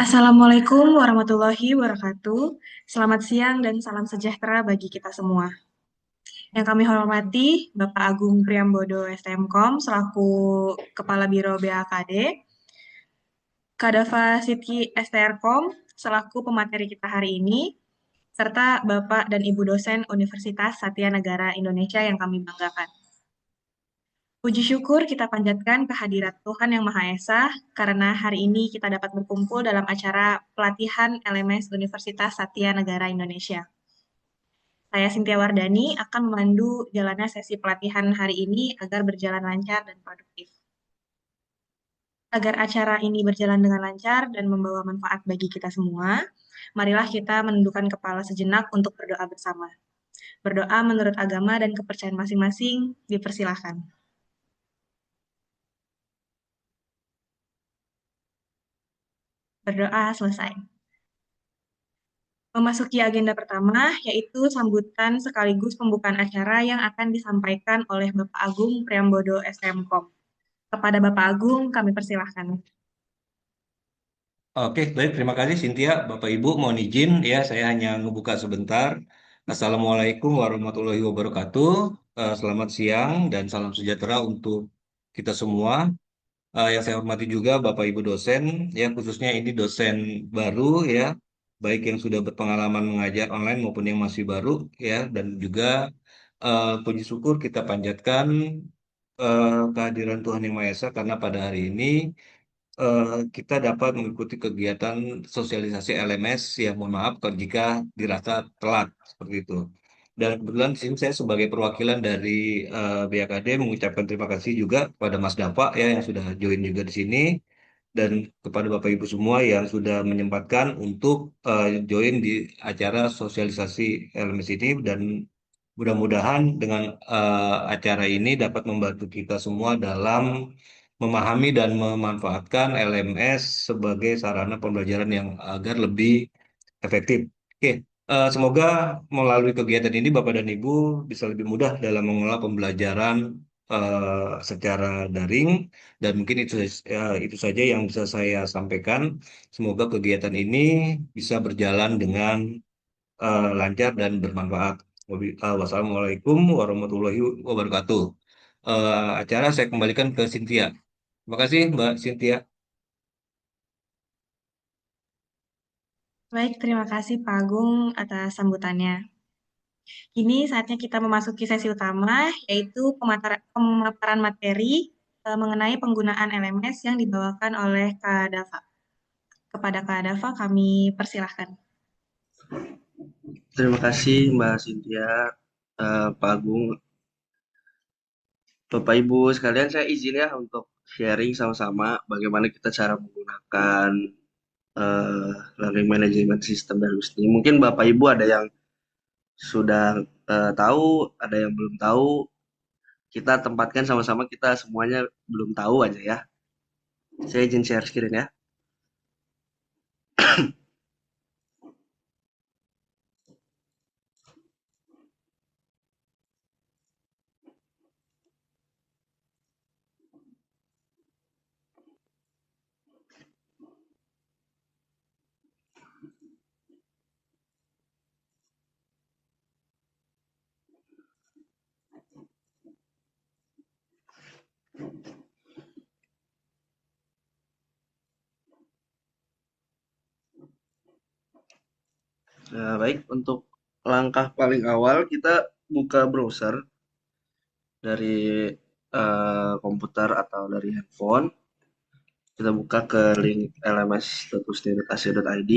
Assalamualaikum warahmatullahi wabarakatuh. Selamat siang dan salam sejahtera bagi kita semua. Yang kami hormati Bapak Agung Priambodo STMKOM selaku Kepala Biro BAKD, Kadafa Siti STRKOM selaku pemateri kita hari ini, serta Bapak dan Ibu dosen Universitas Satya Negara Indonesia yang kami banggakan. Puji syukur kita panjatkan kehadirat Tuhan Yang Maha Esa karena hari ini kita dapat berkumpul dalam acara pelatihan LMS Universitas Satya Negara Indonesia. Saya Cynthia Wardani akan memandu jalannya sesi pelatihan hari ini agar berjalan lancar dan produktif. Agar acara ini berjalan dengan lancar dan membawa manfaat bagi kita semua, marilah kita menundukkan kepala sejenak untuk berdoa bersama. Berdoa menurut agama dan kepercayaan masing-masing dipersilahkan. Berdoa selesai. Memasuki agenda pertama, yaitu sambutan sekaligus pembukaan acara yang akan disampaikan oleh Bapak Agung Priambodo STMKOM. Kepada Bapak Agung, kami persilahkan. Oke, baik. Terima kasih Cynthia. Bapak Ibu, mohon izin ya, saya hanya ngebuka sebentar. Assalamualaikum warahmatullahi wabarakatuh. Selamat siang dan salam sejahtera untuk kita semua. Yang saya hormati juga Bapak Ibu dosen, ya khususnya ini dosen baru ya, baik yang sudah berpengalaman mengajar online maupun yang masih baru ya, dan juga puji syukur kita panjatkan kehadiran Tuhan Yang Maha Esa karena pada hari ini eh, kita dapat mengikuti kegiatan sosialisasi LMS yang mohon maaf kalau jika dirasa telat seperti itu. Dan kebetulan di sini saya sebagai perwakilan dari BAKD mengucapkan terima kasih juga kepada Mas Dapa ya yang sudah join juga di sini dan kepada Bapak Ibu semua yang sudah menyempatkan untuk join di acara sosialisasi LMS ini dan mudah-mudahan dengan acara ini dapat membantu kita semua dalam memahami dan memanfaatkan LMS sebagai sarana pembelajaran yang agar lebih efektif. Oke, semoga melalui kegiatan ini Bapak dan Ibu bisa lebih mudah dalam mengelola pembelajaran secara daring dan mungkin itu saja yang bisa saya sampaikan. Semoga kegiatan ini bisa berjalan dengan lancar dan bermanfaat. Wassalamualaikum warahmatullahi wabarakatuh. Acara saya kembalikan ke Cynthia. Terima kasih Mbak Cynthia. Baik, terima kasih Pak Agung atas sambutannya. Kini saatnya kita memasuki sesi utama, yaitu pemaparan materi mengenai penggunaan LMS yang dibawakan oleh Kak Dava. Kepada Kak Dava, kami persilahkan. Terima kasih Mbak Cynthia, Pak Agung, Bapak Ibu sekalian, saya izin ya untuk sharing sama-sama bagaimana kita cara menggunakan eh, learning management system dari Lusni. Mungkin Bapak Ibu ada yang sudah tahu, ada yang belum tahu. Kita tempatkan sama-sama, kita semuanya belum tahu aja ya. Saya izin share screen ya. Nah, baik, untuk langkah paling awal kita buka browser dari komputer atau dari handphone. Kita buka ke link lms.usni.ac.id.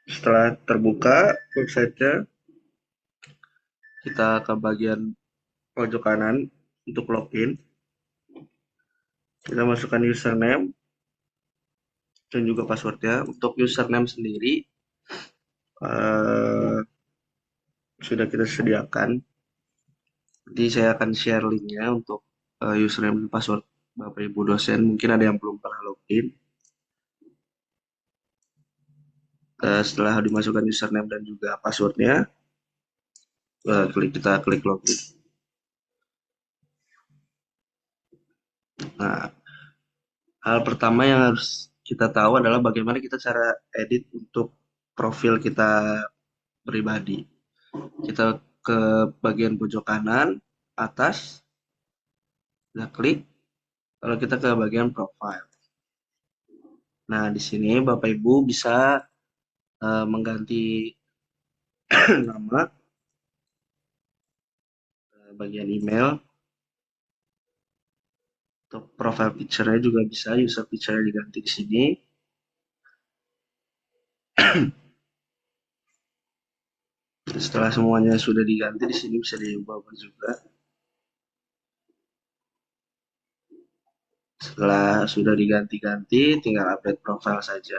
Setelah terbuka websitenya, kita ke bagian pojok kanan untuk login. Kita masukkan username dan juga passwordnya. Untuk username sendiri eh, sudah kita sediakan. Jadi saya akan share linknya untuk username dan password Bapak Ibu dosen. Mungkin ada yang belum pernah login. Setelah dimasukkan username dan juga passwordnya, kita klik login. Nah, Hal pertama yang harus kita tahu adalah bagaimana kita cara edit untuk profil kita pribadi. Kita ke bagian pojok kanan atas, kita klik, lalu kita ke bagian profile. Nah, di sini Bapak Ibu bisa mengganti nama, bagian email, untuk profile picture-nya juga bisa, user picture-nya diganti di sini. Setelah semuanya sudah diganti, di sini bisa diubah juga. Setelah sudah diganti-ganti, tinggal update profile saja.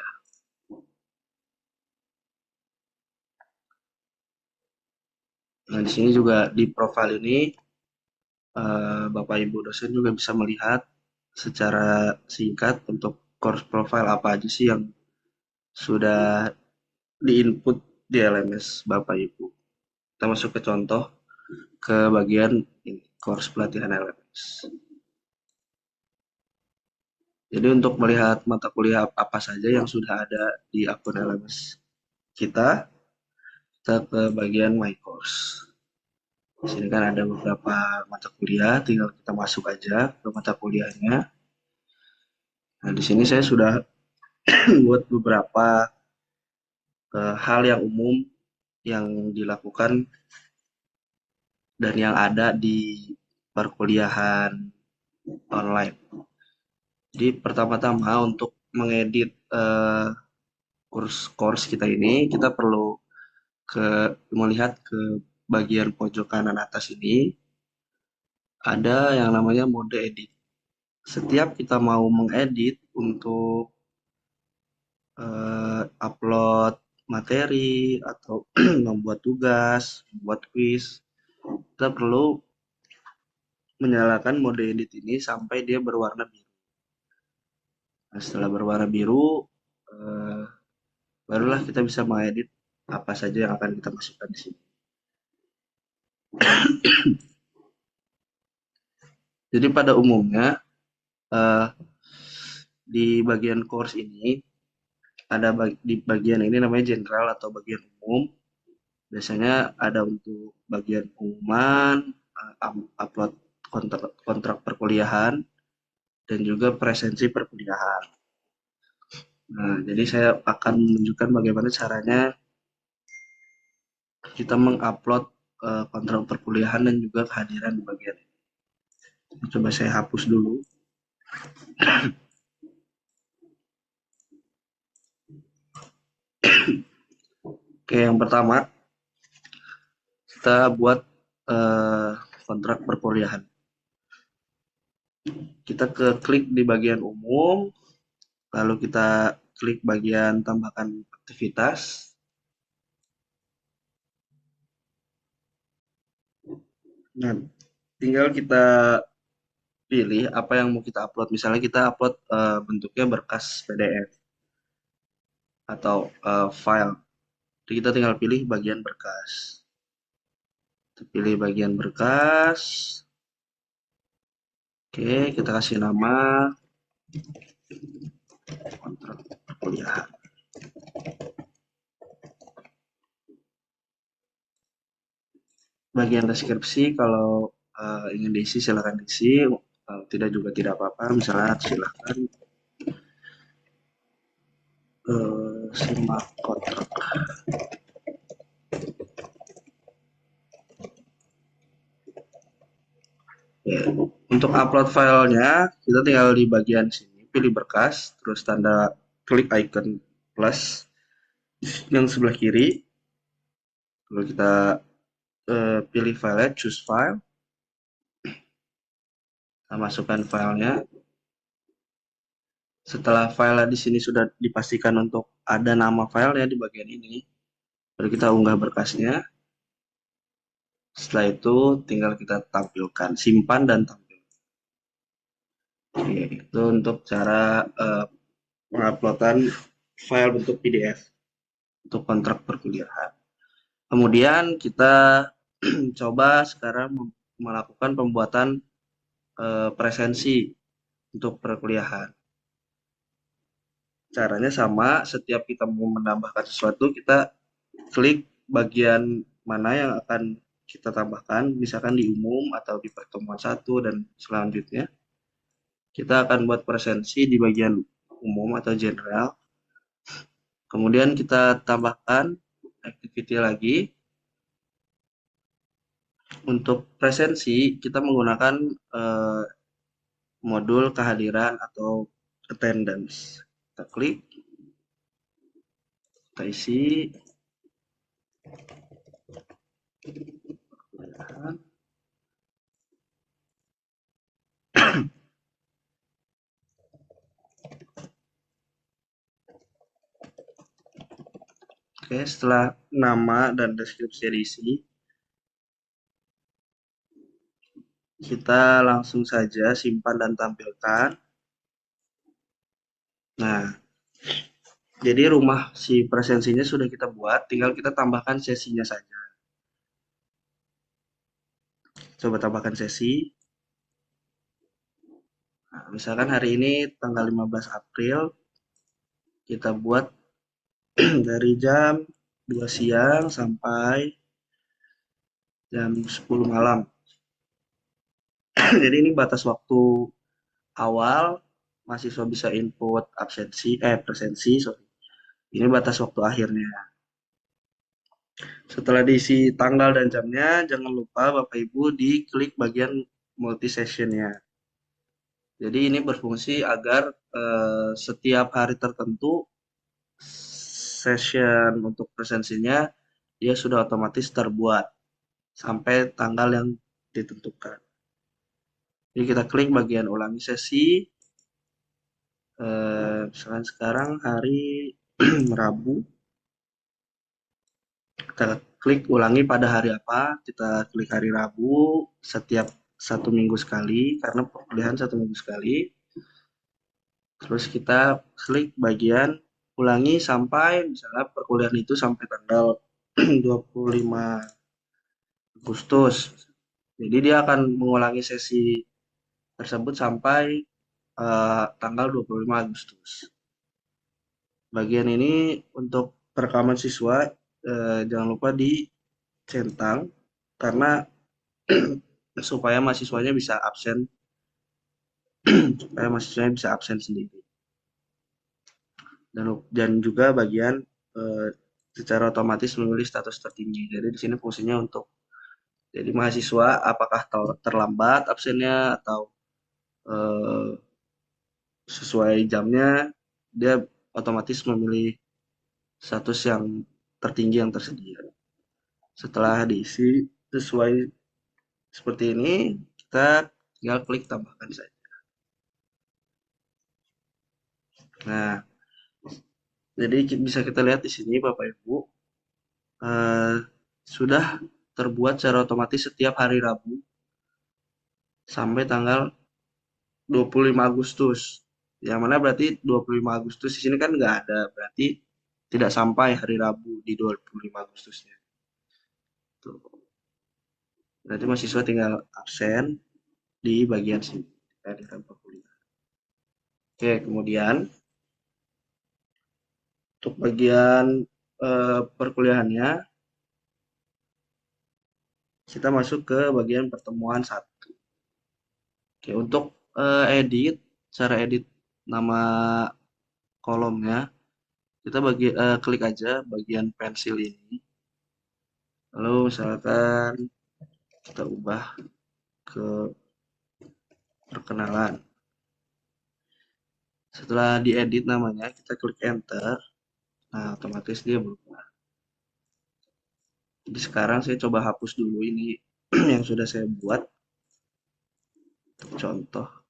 Nah, di sini juga di profile ini, Bapak Ibu dosen juga bisa melihat secara singkat untuk course profile apa aja sih yang sudah di-input di LMS Bapak Ibu. Kita masuk ke contoh, ke bagian ini, course pelatihan LMS. Jadi untuk melihat mata kuliah apa saja yang sudah ada di akun LMS kita ke bagian My Course. Di sini kan ada beberapa mata kuliah, tinggal kita masuk aja ke mata kuliahnya. Nah, di sini saya sudah buat beberapa hal yang umum yang dilakukan dan yang ada di perkuliahan online. Jadi pertama-tama untuk mengedit course kita ini, kita perlu melihat ke bagian pojok kanan atas ini, ada yang namanya mode edit. Setiap kita mau mengedit untuk upload materi atau membuat tugas, membuat quiz, kita perlu menyalakan mode edit ini sampai dia berwarna biru. Nah, setelah berwarna biru, barulah kita bisa mengedit apa saja yang akan kita masukkan di sini. Jadi pada umumnya di bagian course ini ada di bagian ini namanya general atau bagian umum. Biasanya ada untuk bagian pengumuman, upload kontrak perkuliahan, dan juga presensi perkuliahan. Nah, jadi saya akan menunjukkan bagaimana caranya kita mengupload kontrak perkuliahan dan juga kehadiran di bagian ini. Coba saya hapus dulu. Oke, yang pertama kita buat kontrak perkuliahan. Kita klik di bagian umum, lalu kita klik bagian tambahkan aktivitas. Nah, tinggal kita pilih apa yang mau kita upload. Misalnya kita upload bentuknya berkas PDF atau file. Jadi kita tinggal pilih bagian berkas. Kita pilih bagian berkas. Oke, kita kasih nama kontrak perkuliahan. Bagian deskripsi kalau ingin diisi silakan diisi, tidak juga tidak apa-apa. Misalnya silakan simak kontrak. Ya, untuk upload filenya kita tinggal di bagian sini pilih berkas, terus tanda klik icon plus yang sebelah kiri, lalu kita pilih file, choose file, kita masukkan filenya. Setelah file di sini sudah dipastikan untuk ada nama filenya di bagian ini, baru kita unggah berkasnya. Setelah itu tinggal kita tampilkan, simpan dan tampilkan. Oke, itu untuk cara penguploadan file bentuk PDF untuk kontrak perkuliahan. Kemudian kita coba sekarang melakukan pembuatan presensi untuk perkuliahan. caranya sama, setiap kita mau menambahkan sesuatu, kita klik bagian mana yang akan kita tambahkan, misalkan di umum atau di pertemuan satu dan selanjutnya. Kita akan buat presensi di bagian umum atau general. Kemudian kita tambahkan activity lagi. Untuk presensi, kita menggunakan modul kehadiran atau attendance. Kita klik, kita isi. Oke, setelah nama dan deskripsi diisi, kita langsung saja simpan dan tampilkan. Nah, jadi rumah si presensinya sudah kita buat, tinggal kita tambahkan sesinya saja. Coba tambahkan sesi. Nah, misalkan hari ini tanggal 15 April, kita buat dari jam 2 siang sampai jam 10 malam. Jadi ini batas waktu awal, mahasiswa bisa input presensi, sorry. Ini batas waktu akhirnya. Setelah diisi tanggal dan jamnya, jangan lupa Bapak Ibu diklik bagian multi sessionnya. Jadi ini berfungsi agar setiap hari tertentu session untuk presensinya dia sudah otomatis terbuat sampai tanggal yang ditentukan. Jadi kita klik bagian ulangi sesi. Misalkan sekarang hari Rabu. Kita klik ulangi pada hari apa. Kita klik hari Rabu setiap 1 minggu sekali karena perkuliahan 1 minggu sekali. Terus kita klik bagian ulangi sampai misalnya perkuliahan itu sampai tanggal 25 Agustus. Jadi dia akan mengulangi sesi tersebut sampai tanggal 25 Agustus. Bagian ini untuk perekaman siswa jangan lupa dicentang karena supaya mahasiswanya bisa absen sendiri. Dan juga bagian secara otomatis memilih status tertinggi. Jadi di sini fungsinya untuk jadi mahasiswa apakah terlambat absennya atau sesuai jamnya, dia otomatis memilih status yang tertinggi yang tersedia. Setelah diisi sesuai seperti ini, kita tinggal klik tambahkan saja. Nah, jadi bisa kita lihat di sini Bapak Ibu sudah terbuat secara otomatis setiap hari Rabu sampai tanggal 25 Agustus. Yang mana berarti 25 Agustus di sini kan nggak ada, berarti tidak sampai hari Rabu di 25 Agustusnya. Tuh. Berarti mahasiswa tinggal absen di bagian sini, di tempat kuliah. Oke, kemudian untuk bagian perkuliahannya, kita masuk ke bagian pertemuan 1. Oke, untuk cara edit nama kolomnya, kita klik aja bagian pensil ini. Lalu misalkan kita ubah ke perkenalan. Setelah diedit namanya, kita klik enter. Nah, otomatis dia berubah. Jadi sekarang saya coba hapus dulu ini yang sudah saya buat. Contoh.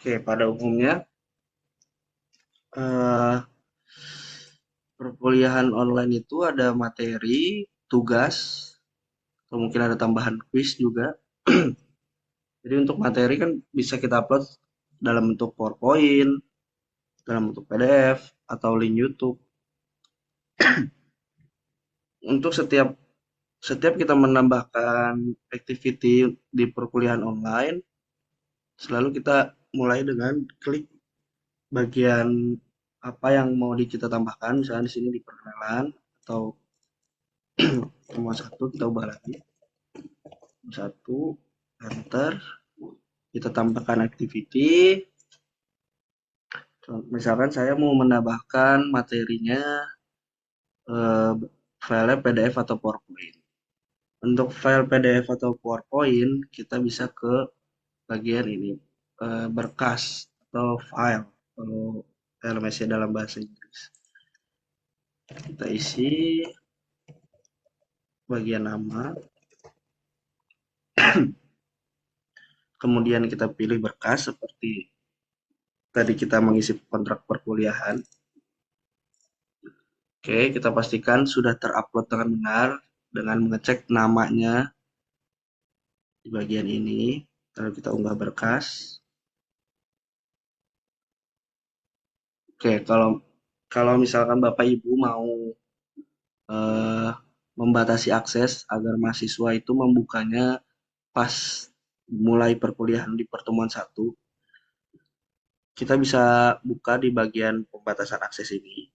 Oke, pada umumnya perkuliahan online itu ada materi, tugas, atau mungkin ada tambahan quiz juga. Jadi untuk materi kan bisa kita upload dalam bentuk PowerPoint, dalam bentuk PDF, atau link YouTube. Untuk setiap setiap kita menambahkan activity di perkuliahan online, selalu kita mulai dengan klik bagian apa yang mau kita tambahkan, misalnya di sini di perkenalan atau nomor satu kita ubah lagi, satu, enter, kita tambahkan activity, misalkan saya mau menambahkan materinya file PDF atau PowerPoint. Untuk file PDF atau PowerPoint, kita bisa ke bagian ini, berkas atau file, kalau LMS-nya dalam bahasa Inggris. Kita isi bagian nama, kemudian kita pilih berkas seperti tadi kita mengisi kontrak perkuliahan. Oke, kita pastikan sudah terupload dengan benar dengan mengecek namanya di bagian ini. Lalu kita unggah berkas. Oke, kalau misalkan Bapak Ibu mau membatasi akses agar mahasiswa itu membukanya pas mulai perkuliahan di pertemuan 1, kita bisa buka di bagian pembatasan akses ini.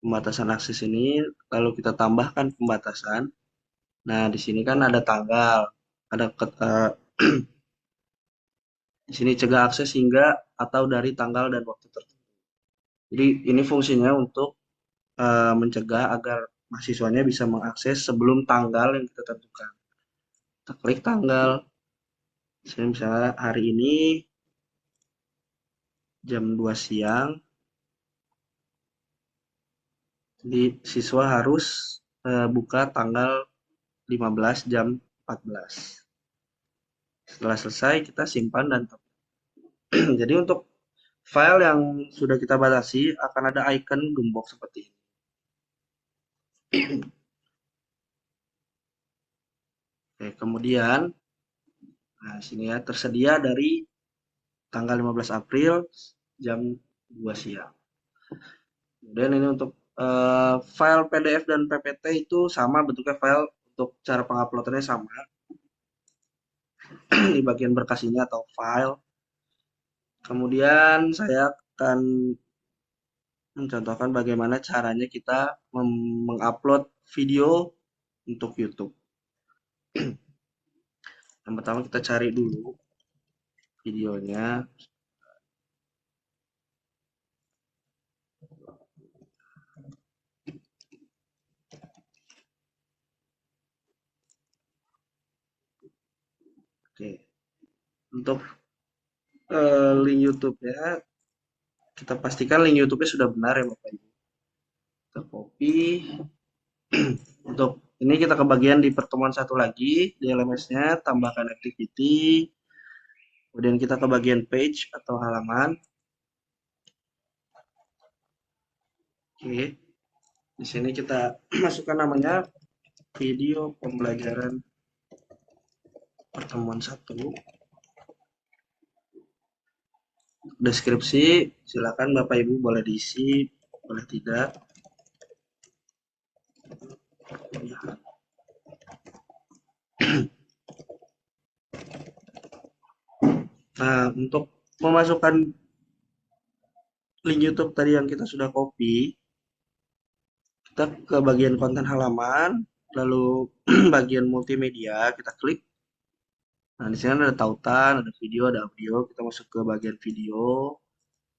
Pembatasan akses ini lalu kita tambahkan pembatasan. Nah, di sini kan ada tanggal, ada di sini cegah akses hingga atau dari tanggal dan waktu tertentu. Jadi ini fungsinya untuk mencegah agar mahasiswanya bisa mengakses sebelum tanggal yang kita tentukan. Kita klik tanggal, misalnya hari ini jam 2 siang, jadi siswa harus buka tanggal 15 jam 14. Setelah selesai kita simpan dan jadi untuk file yang sudah kita batasi akan ada icon gembok seperti ini. Oke, kemudian nah sini ya tersedia dari tanggal 15 April jam 2 siang. Kemudian ini untuk file PDF dan PPT itu sama bentuknya, file untuk cara penguploadannya sama. Di bagian berkas ini atau file. Kemudian saya akan mencontohkan bagaimana caranya kita mengupload video untuk YouTube. Yang pertama kita cari dulu videonya. Oke. Untuk link YouTube-nya, kita pastikan link YouTube-nya sudah benar ya Bapak Ibu. Kita copy. Untuk ini kita ke bagian di pertemuan 1 lagi, di LMS-nya tambahkan activity. Kemudian kita ke bagian page atau halaman. Oke. Di sini kita masukkan namanya video pembelajaran pertemuan 1. Deskripsi, silakan Bapak Ibu boleh diisi, boleh tidak. Nah, untuk memasukkan link YouTube tadi yang kita sudah copy, kita ke bagian konten halaman, lalu bagian multimedia, kita klik. Nah, di sini ada tautan, ada video, ada audio. Kita masuk ke bagian video,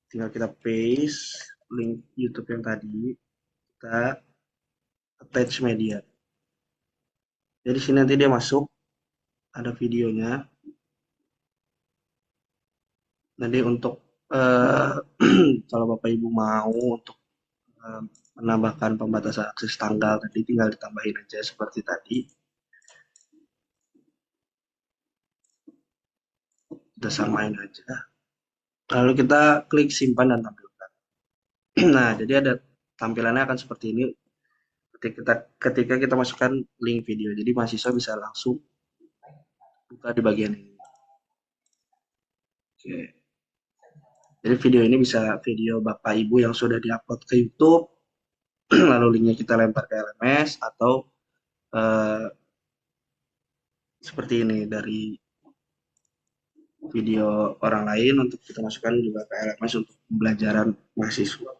tinggal kita paste link YouTube yang tadi, kita attach media. Jadi sini nanti dia masuk, ada videonya. Nanti untuk kalau Bapak Ibu mau untuk menambahkan pembatasan akses tanggal tadi tinggal ditambahin aja seperti tadi. Kita samain aja. Lalu kita klik simpan dan tampilkan. Nah, jadi ada tampilannya akan seperti ini ketika kita masukkan link video. Jadi mahasiswa bisa langsung buka di bagian ini. Oke. Jadi video ini bisa video Bapak Ibu yang sudah diupload ke YouTube lalu linknya kita lempar ke LMS atau seperti ini dari video orang lain untuk kita masukkan juga ke LMS untuk pembelajaran mahasiswa.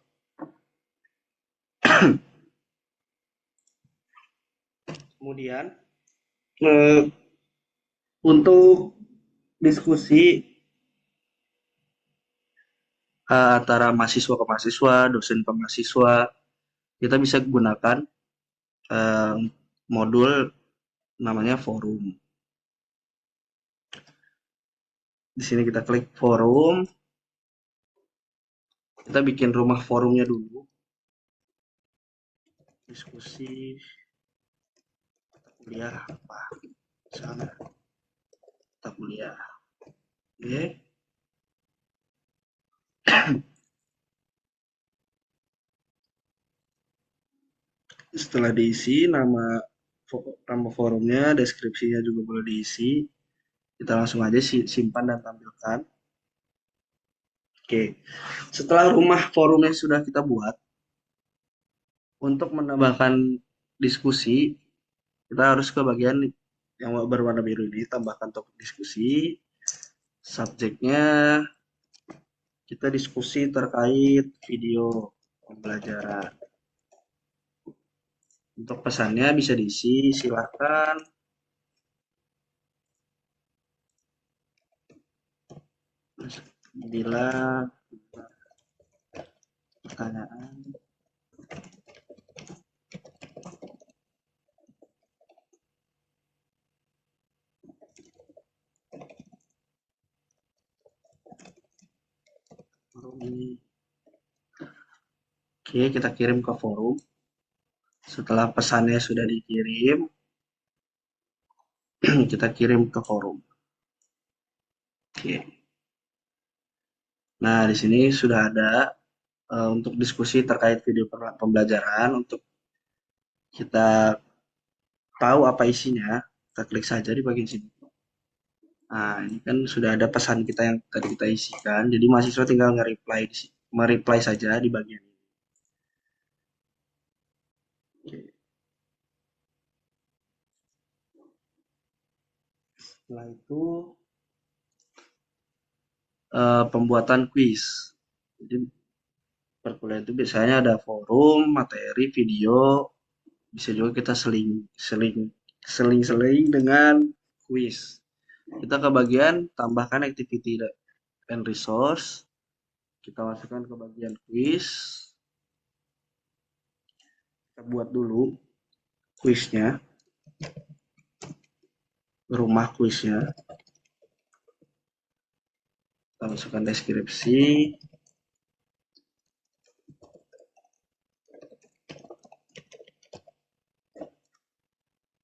Kemudian untuk diskusi antara mahasiswa ke mahasiswa, dosen ke mahasiswa, kita bisa gunakan modul namanya forum. Di sini kita klik forum, kita bikin rumah forumnya dulu. Diskusi kuliah apa? Sana mata kuliah. Oke. Setelah diisi nama forumnya, deskripsinya juga boleh diisi. Kita langsung aja simpan dan tampilkan. Oke. Setelah rumah forumnya sudah kita buat, untuk menambahkan diskusi, kita harus ke bagian yang berwarna biru ini, tambahkan topik diskusi. Subjeknya kita diskusi terkait video pembelajaran. Untuk pesannya bisa diisi, silakan. Bila pertanyaan forum ini. Oke, kita kirim ke forum. Setelah pesannya sudah dikirim, kita kirim ke forum. Oke. Nah, di sini sudah ada untuk diskusi terkait video pembelajaran. Untuk kita tahu apa isinya, kita klik saja di bagian sini. Nah, ini kan sudah ada pesan kita yang tadi kita isikan. Jadi mahasiswa tinggal nge-reply saja di bagian ini. Oke. Setelah itu pembuatan kuis. Jadi perkuliahan itu biasanya ada forum, materi, video, bisa juga kita seling dengan kuis. Kita ke bagian tambahkan activity and resource. Kita masukkan ke bagian kuis. Kita buat dulu kuisnya, rumah kuisnya. Kita masukkan deskripsi.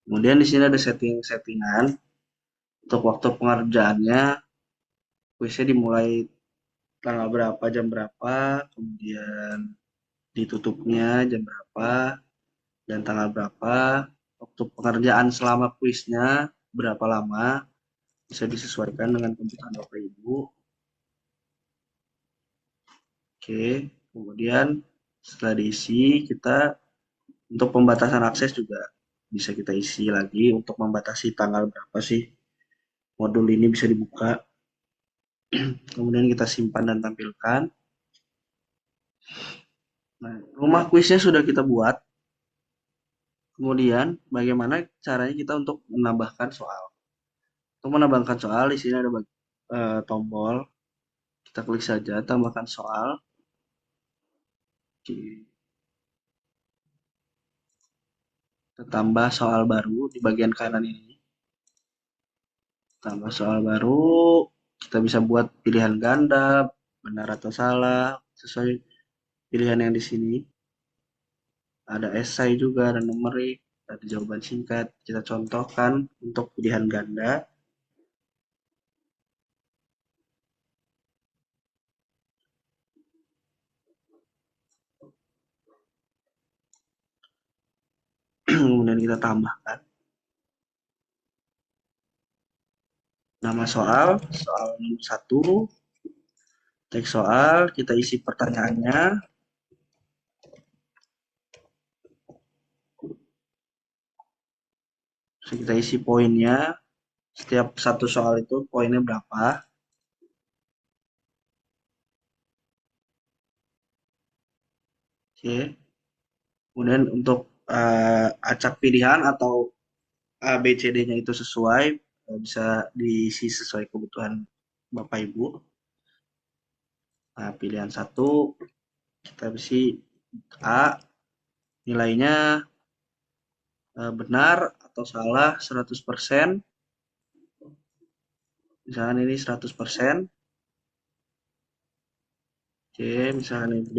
Kemudian di sini ada settingan untuk waktu pengerjaannya. Kuisnya dimulai tanggal berapa, jam berapa, kemudian ditutupnya jam berapa, dan tanggal berapa. Waktu pengerjaan selama kuisnya berapa lama, bisa disesuaikan dengan kebutuhan Bapak Ibu. Oke, kemudian setelah diisi, kita untuk pembatasan akses juga bisa kita isi lagi untuk membatasi tanggal berapa sih modul ini bisa dibuka. Kemudian kita simpan dan tampilkan. Nah, rumah kuisnya sudah kita buat. Kemudian bagaimana caranya kita untuk menambahkan soal? Untuk menambahkan soal, di sini ada tombol. Kita klik saja tambahkan soal. Oke. Kita tambah soal baru di bagian kanan ini. Tambah soal baru, kita bisa buat pilihan ganda, benar atau salah, sesuai pilihan yang di sini. Ada esai juga, ada numerik, ada jawaban singkat. Kita contohkan untuk pilihan ganda. Kemudian kita tambahkan nama soal, soal nomor 1, teks soal, kita isi pertanyaannya. So, kita isi poinnya. Setiap satu soal itu poinnya berapa. Oke. Kemudian untuk acak pilihan atau A, B, C, D-nya itu sesuai, bisa diisi sesuai kebutuhan Bapak Ibu. Nah, pilihan satu kita isi A, nilainya benar atau salah 100%. Misalkan ini 100%. Oke, misalkan ini B,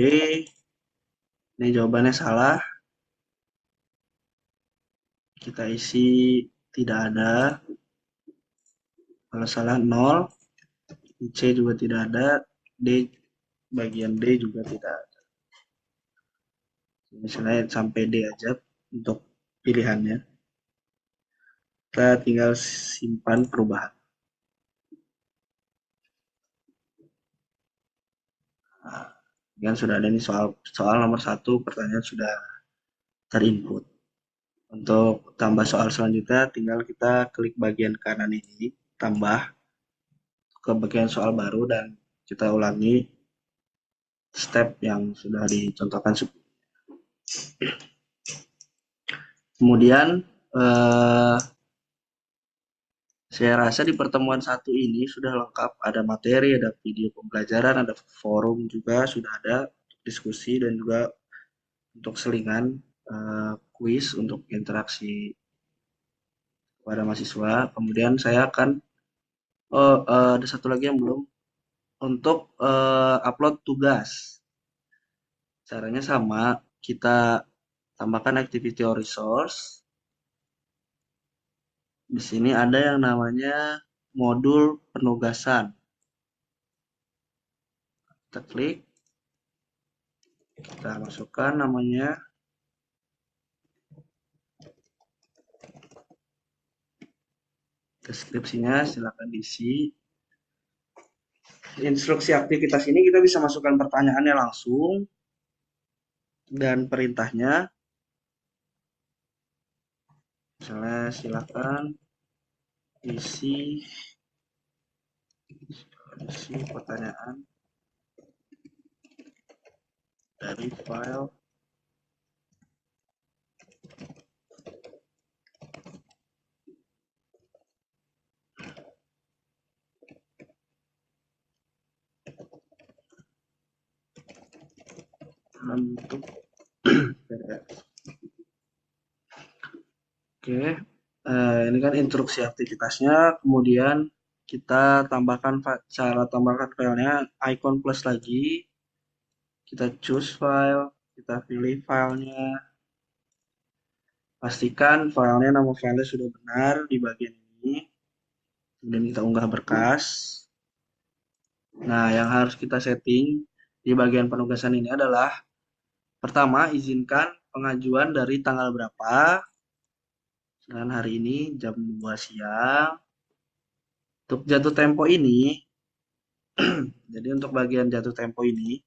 ini jawabannya salah. Kita isi tidak ada. Kalau salah 0. C juga tidak ada. D, bagian D juga tidak ada. Misalnya sampai D aja untuk pilihannya. Kita tinggal simpan perubahan. Nah, kan sudah ada nih soal nomor 1, pertanyaan sudah terinput. Untuk tambah soal selanjutnya, tinggal kita klik bagian kanan ini, tambah ke bagian soal baru, dan kita ulangi step yang sudah dicontohkan. Kemudian saya rasa di pertemuan satu ini sudah lengkap, ada materi, ada video pembelajaran, ada forum juga sudah ada diskusi, dan juga untuk selingan kuis untuk interaksi kepada mahasiswa. Kemudian saya akan ada satu lagi yang belum, untuk upload tugas. Caranya sama, kita tambahkan activity or resource. Di sini ada yang namanya modul penugasan. Kita klik, kita masukkan namanya. Deskripsinya silakan diisi. Instruksi aktivitas ini kita bisa masukkan pertanyaannya langsung dan perintahnya. Misalnya silakan isi pertanyaan dari file dalam bentuk PDF. Oke, ini kan instruksi aktivitasnya. Kemudian kita tambahkan cara tambahkan filenya, icon plus lagi. Kita choose file, kita pilih filenya. Pastikan filenya, nama filenya sudah benar di bagian ini. Kemudian kita unggah berkas. Nah, yang harus kita setting di bagian penugasan ini adalah, pertama, izinkan pengajuan dari tanggal berapa. Dan hari ini jam 2 siang. Untuk jatuh tempo ini, jadi untuk bagian jatuh tempo ini,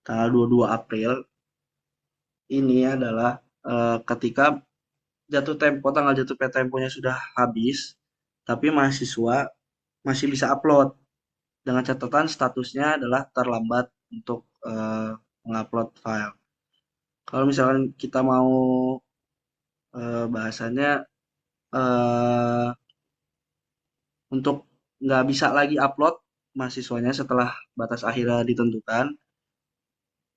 tanggal 22 April, ini adalah ketika tanggal jatuh temponya sudah habis, tapi mahasiswa masih bisa upload. Dengan catatan statusnya adalah terlambat untuk mengupload file. Kalau misalkan kita mau bahasanya untuk nggak bisa lagi upload mahasiswanya setelah batas akhirnya ditentukan,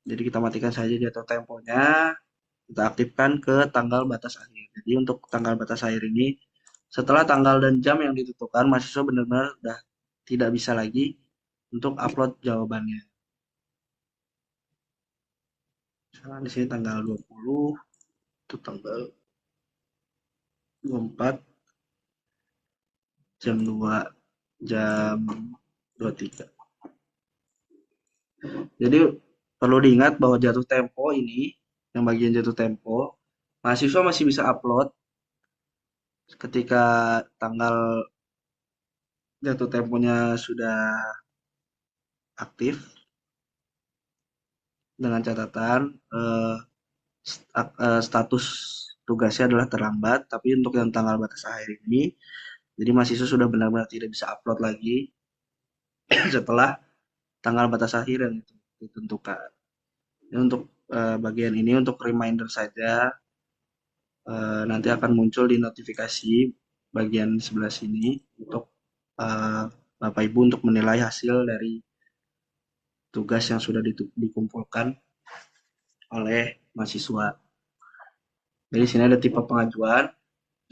jadi kita matikan saja jatuh temponya, kita aktifkan ke tanggal batas akhir. Jadi untuk tanggal batas akhir ini, setelah tanggal dan jam yang ditentukan, mahasiswa benar-benar sudah tidak bisa lagi untuk upload jawabannya. Misalnya di sini tanggal 20, itu tanggal 24, jam 2, jam 23. Jadi perlu diingat bahwa jatuh tempo ini, yang bagian jatuh tempo, mahasiswa masih bisa upload ketika tanggal jatuh temponya sudah aktif, dengan catatan status tugasnya adalah terlambat, tapi untuk yang tanggal batas akhir ini, jadi mahasiswa sudah benar-benar tidak bisa upload lagi setelah tanggal batas akhir yang ditentukan. Ini untuk bagian ini untuk reminder saja, nanti akan muncul di notifikasi bagian sebelah sini untuk Bapak Ibu untuk menilai hasil dari tugas yang sudah dikumpulkan oleh mahasiswa. Jadi sini ada tipe pengajuan,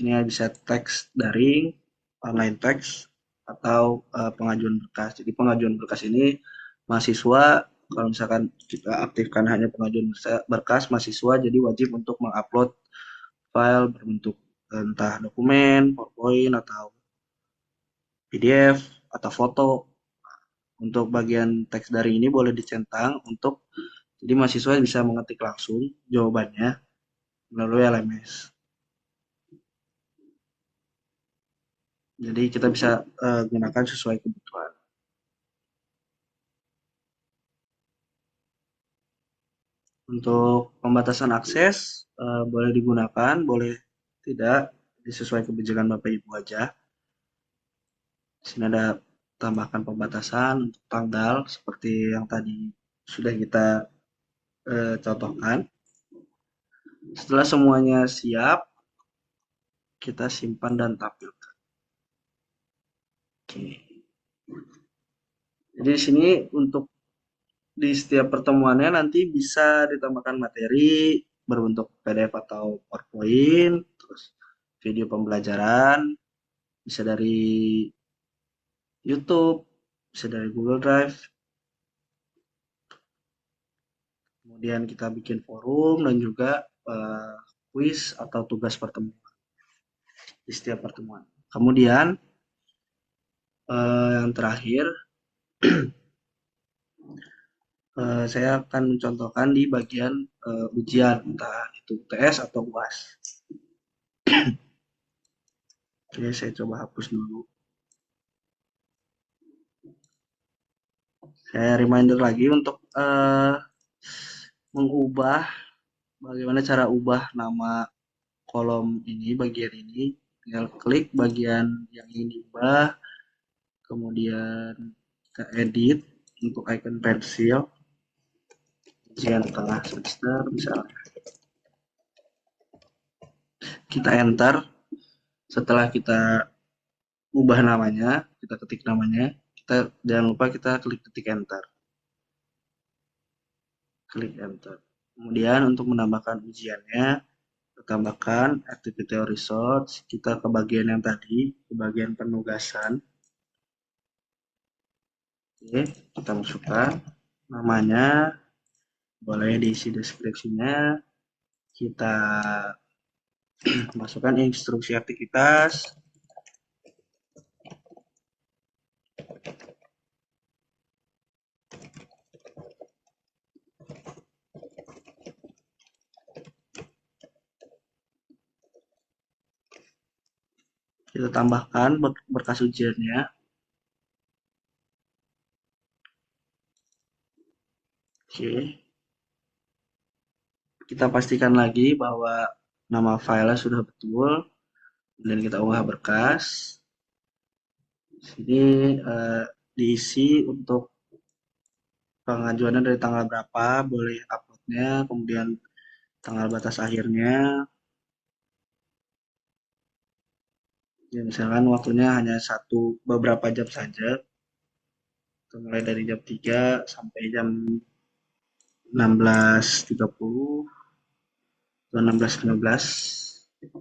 ini bisa teks daring, online teks, atau pengajuan berkas. Jadi pengajuan berkas ini mahasiswa kalau misalkan kita aktifkan hanya pengajuan berkas mahasiswa, jadi wajib untuk mengupload file berbentuk entah dokumen, PowerPoint, atau PDF, atau foto. Untuk bagian teks daring ini boleh dicentang untuk jadi mahasiswa bisa mengetik langsung jawabannya melalui LMS. Jadi kita bisa gunakan sesuai kebutuhan. Untuk pembatasan akses boleh digunakan, boleh tidak, disesuai kebijakan Bapak Ibu aja. Di sini ada tambahkan pembatasan untuk tanggal seperti yang tadi sudah kita contohkan. Setelah semuanya siap, kita simpan dan tampilkan. Oke. Jadi di sini untuk di setiap pertemuannya nanti bisa ditambahkan materi berbentuk PDF atau PowerPoint, terus video pembelajaran, bisa dari YouTube, bisa dari Google Drive. Kemudian kita bikin forum dan juga kuis atau tugas pertemuan di setiap pertemuan. Kemudian yang terakhir saya akan mencontohkan di bagian ujian, entah itu UTS atau UAS. Oke, saya coba hapus dulu. Saya reminder lagi untuk mengubah, bagaimana cara ubah nama kolom ini, bagian ini. Tinggal klik bagian yang ingin diubah, kemudian kita edit untuk icon pensil, ujian tengah semester misalnya. Kita enter, setelah kita ubah namanya, kita ketik namanya, kita jangan lupa kita klik ketik enter. Klik enter. Kemudian untuk menambahkan ujiannya, kita tambahkan activity resource, kita ke bagian yang tadi, ke bagian penugasan. Oke, kita masukkan namanya, boleh diisi deskripsinya, kita masukkan instruksi aktivitas, kita tambahkan berkas ujiannya. Oke, kita pastikan lagi bahwa nama filenya sudah betul, dan kita unggah berkas. Sini diisi untuk pengajuannya dari tanggal berapa, boleh uploadnya, kemudian tanggal batas akhirnya. Ya, misalkan waktunya hanya beberapa jam saja, mulai dari jam 3 sampai jam 16.30 atau 16.15.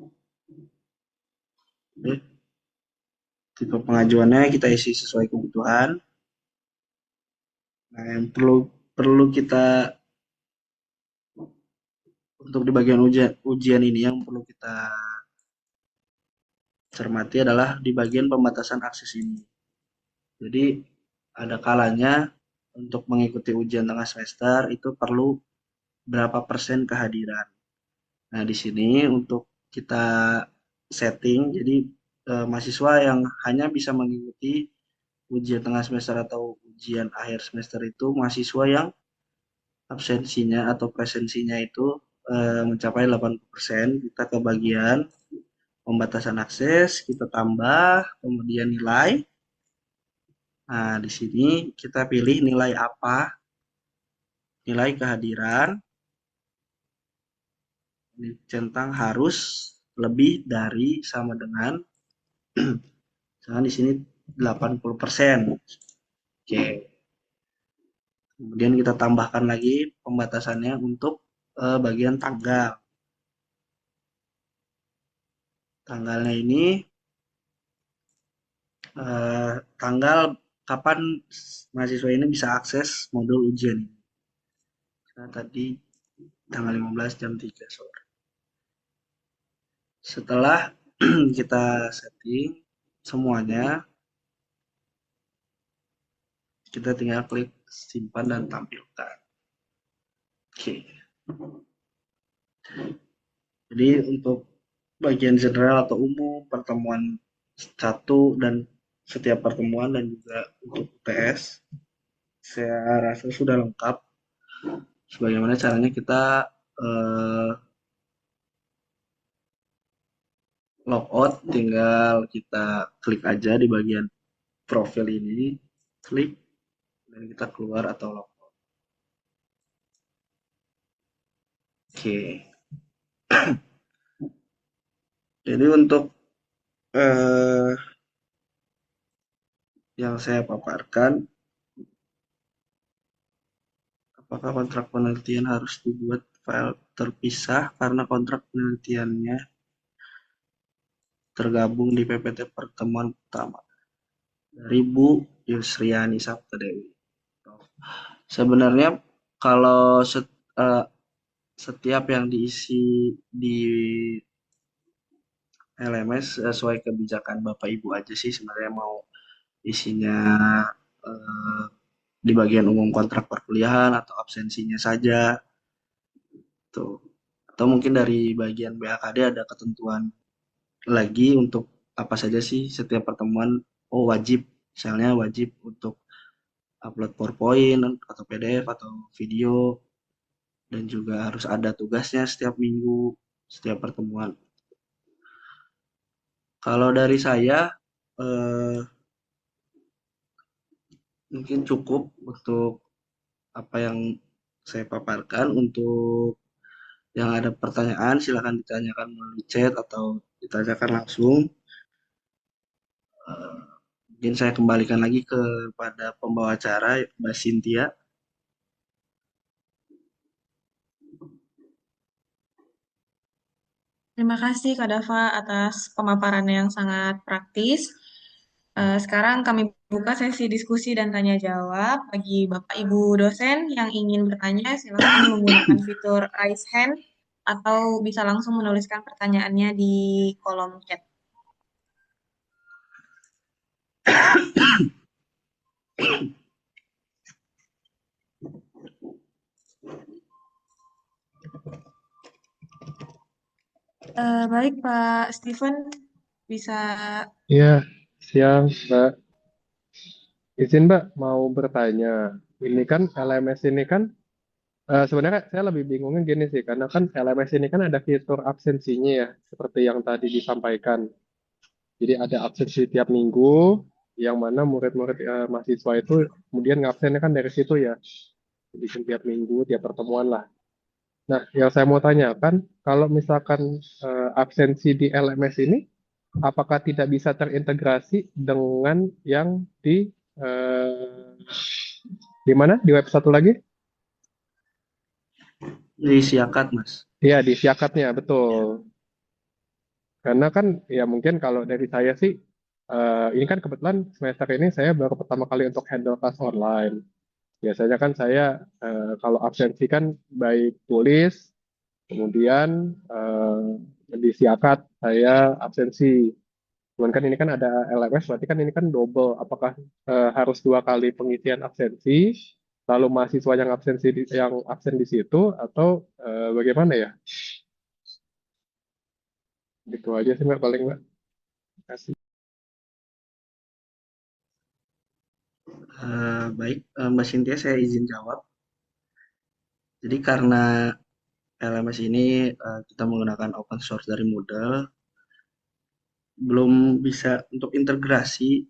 Oke. Tipe pengajuannya kita isi sesuai kebutuhan. Nah, yang perlu kita untuk di bagian ujian ini yang perlu kita cermati adalah di bagian pembatasan akses ini. Jadi ada kalanya untuk mengikuti ujian tengah semester itu perlu berapa persen kehadiran. Nah, di sini untuk kita setting, jadi mahasiswa yang hanya bisa mengikuti ujian tengah semester atau ujian akhir semester itu mahasiswa yang absensinya atau presensinya itu mencapai 80%, kita ke bagian pembatasan akses, kita tambah, kemudian nilai. Nah, di sini kita pilih nilai apa, nilai kehadiran, centang harus lebih dari sama dengan, misalkan di sini 80%. Oke, kemudian kita tambahkan lagi pembatasannya untuk bagian tanggal. Tanggalnya ini tanggal kapan mahasiswa ini bisa akses modul ujian. Nah, tadi tanggal 15 jam 3 sore. Setelah kita setting semuanya, kita tinggal klik simpan dan tampilkan. Oke. Jadi untuk bagian general atau umum, pertemuan 1 dan setiap pertemuan dan juga untuk UTS, saya rasa sudah lengkap. Sebagaimana caranya kita logout, tinggal kita klik aja di bagian profil ini, klik, dan kita keluar atau logout. Oke. Jadi untuk yang saya paparkan, apakah kontrak penelitian harus dibuat file terpisah karena kontrak penelitiannya tergabung di PPT pertemuan pertama dari Bu Yusriani Saptadewi. Sebenarnya kalau setiap yang diisi di LMS sesuai kebijakan Bapak Ibu aja sih sebenarnya, mau isinya eh, di bagian umum kontrak perkuliahan atau absensinya saja tuh, atau mungkin dari bagian BAKD ada ketentuan lagi untuk apa saja sih setiap pertemuan. Oh, wajib, misalnya wajib untuk upload PowerPoint atau PDF atau video, dan juga harus ada tugasnya setiap minggu, setiap pertemuan. Kalau dari saya eh, mungkin cukup untuk apa yang saya paparkan. Untuk yang ada pertanyaan silahkan ditanyakan melalui chat atau ditanyakan langsung. Mungkin saya kembalikan lagi kepada pembawa acara Mbak Cynthia. Terima kasih Kak Dava atas pemaparannya yang sangat praktis. Sekarang kami buka sesi diskusi dan tanya jawab. Bagi Bapak Ibu dosen yang ingin bertanya, silakan menggunakan fitur raise hand atau bisa langsung menuliskan pertanyaannya di kolom chat. Baik Pak Steven, bisa Iya, siang, Mbak. Izin, Mbak, mau bertanya. Ini kan LMS ini kan, sebenarnya saya lebih bingungnya gini sih, karena kan LMS ini kan ada fitur absensinya ya, seperti yang tadi disampaikan. Jadi ada absensi tiap minggu, yang mana murid-murid mahasiswa itu kemudian ngabsennya kan dari situ ya. Bikin tiap minggu, tiap pertemuan lah. Nah, yang saya mau tanyakan, kalau misalkan absensi di LMS ini, apakah tidak bisa terintegrasi dengan yang eh, di mana? Di web satu lagi? Di Siakat, Mas. Iya, di Siakatnya, betul. Karena kan ya mungkin kalau dari saya sih, ini kan kebetulan semester ini saya baru pertama kali untuk handle kelas online. Biasanya kan saya kalau absensi kan baik tulis, kemudian di Siakat saya absensi. Cuman kan ini kan ada LMS, berarti kan ini kan double. Apakah harus 2 kali pengisian absensi, lalu mahasiswa yang yang absen di situ, atau bagaimana ya? Gitu aja sih Mbak, paling Mbak. Terima kasih. Baik, Mbak Cynthia saya izin jawab. Jadi karena LMS ini kita menggunakan open source dari Moodle. Belum bisa untuk integrasi,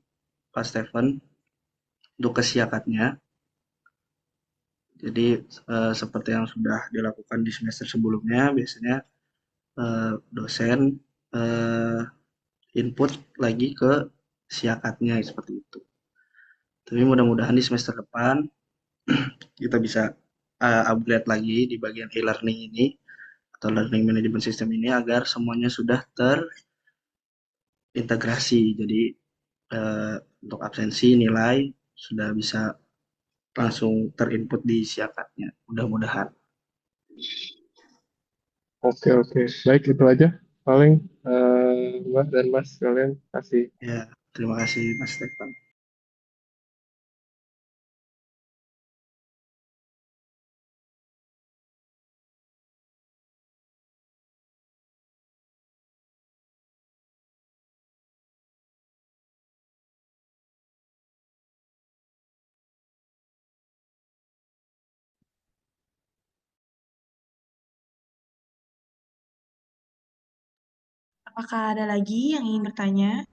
Pak Stephen, untuk kesiapannya. Jadi seperti yang sudah dilakukan di semester sebelumnya, biasanya dosen input lagi ke siakatnya seperti itu. Tapi mudah-mudahan di semester depan kita bisa upgrade lagi di bagian e-learning ini atau learning management system ini agar semuanya sudah terintegrasi. Jadi untuk absensi nilai sudah bisa langsung terinput di siakatnya. Mudah-mudahan. Oke, oke. Baik, itu aja. Paling Mbak dan Mas kalian kasih. Ya, terima kasih Mas Stefan. Apakah ada lagi yang ingin bertanya?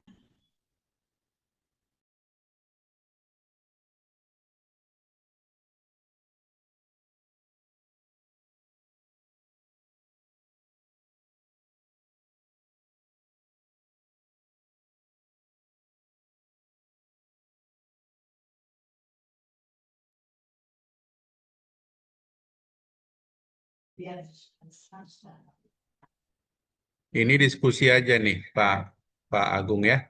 Ini diskusi aja nih, Pak Agung ya.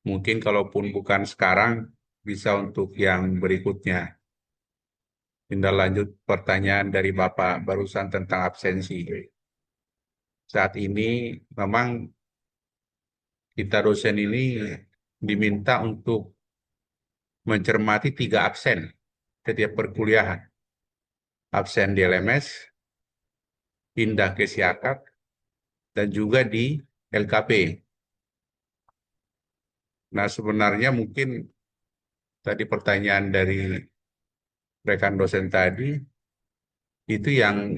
Mungkin kalaupun bukan sekarang, bisa untuk yang berikutnya. Tindak lanjut pertanyaan dari Bapak barusan tentang absensi. Saat ini memang kita dosen ini diminta untuk mencermati 3 absen setiap perkuliahan. Absen di LMS, pindah ke siakat, dan juga di LKP. Nah, sebenarnya mungkin tadi pertanyaan dari rekan dosen tadi, itu yang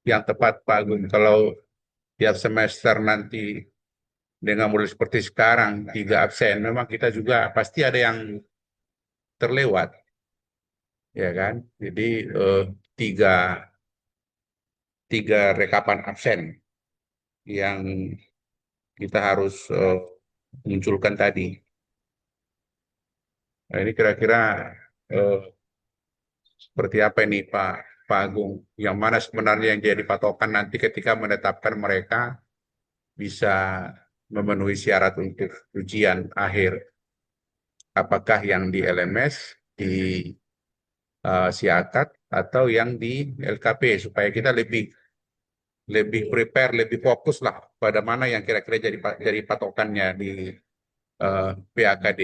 tepat Pak Agung. Kalau tiap semester nanti dengan model seperti sekarang, 3 absen, memang kita juga pasti ada yang terlewat. Ya kan? Jadi tiga, tiga rekapan absen yang kita harus munculkan tadi. Nah, ini kira-kira seperti apa ini Pak Agung? Yang mana sebenarnya yang jadi patokan nanti ketika menetapkan mereka bisa memenuhi syarat untuk ujian akhir? Apakah yang di LMS, di siakat, atau yang di LKP, supaya kita lebih prepare, lebih fokus lah pada mana yang kira-kira jadi patokannya di PAKD.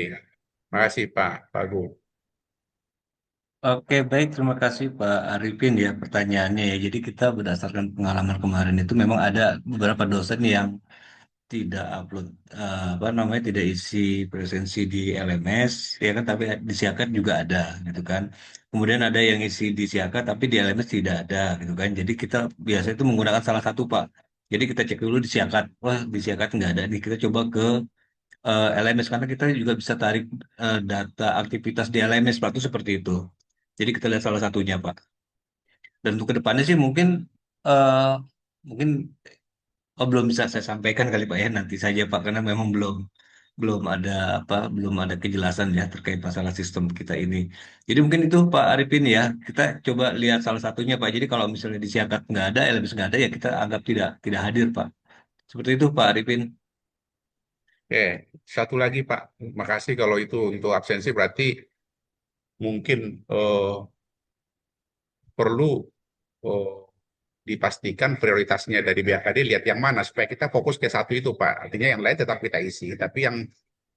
Terima kasih Pak Agung. Oke, baik. Terima kasih Pak Arifin ya pertanyaannya ya. Jadi kita berdasarkan pengalaman kemarin itu memang ada beberapa dosen yang tidak upload apa namanya tidak isi presensi di LMS ya kan, tapi di Siakat juga ada gitu kan. Kemudian ada yang isi di Siakat tapi di LMS tidak ada gitu kan. Jadi kita biasa itu menggunakan salah satu Pak. Jadi kita cek dulu di Siakat. Wah, di Siakat nggak ada nih. Kita coba ke LMS karena kita juga bisa tarik data aktivitas di LMS Pak, itu seperti itu. Jadi kita lihat salah satunya Pak. Dan untuk kedepannya sih eh, mungkin belum bisa saya sampaikan kali Pak ya, nanti saja Pak, karena memang belum belum ada belum ada kejelasan ya terkait masalah sistem kita ini. Jadi mungkin itu Pak Arifin ya, kita coba lihat salah satunya Pak. Jadi kalau misalnya di Siakat nggak ada, LMS nggak ada, ya kita anggap tidak hadir Pak. Seperti itu Pak Arifin. Oke, satu lagi Pak, makasih kalau itu untuk absensi berarti mungkin perlu eh, dipastikan prioritasnya dari BHKD lihat yang mana supaya kita fokus ke satu itu Pak. Artinya yang lain tetap kita isi, tapi yang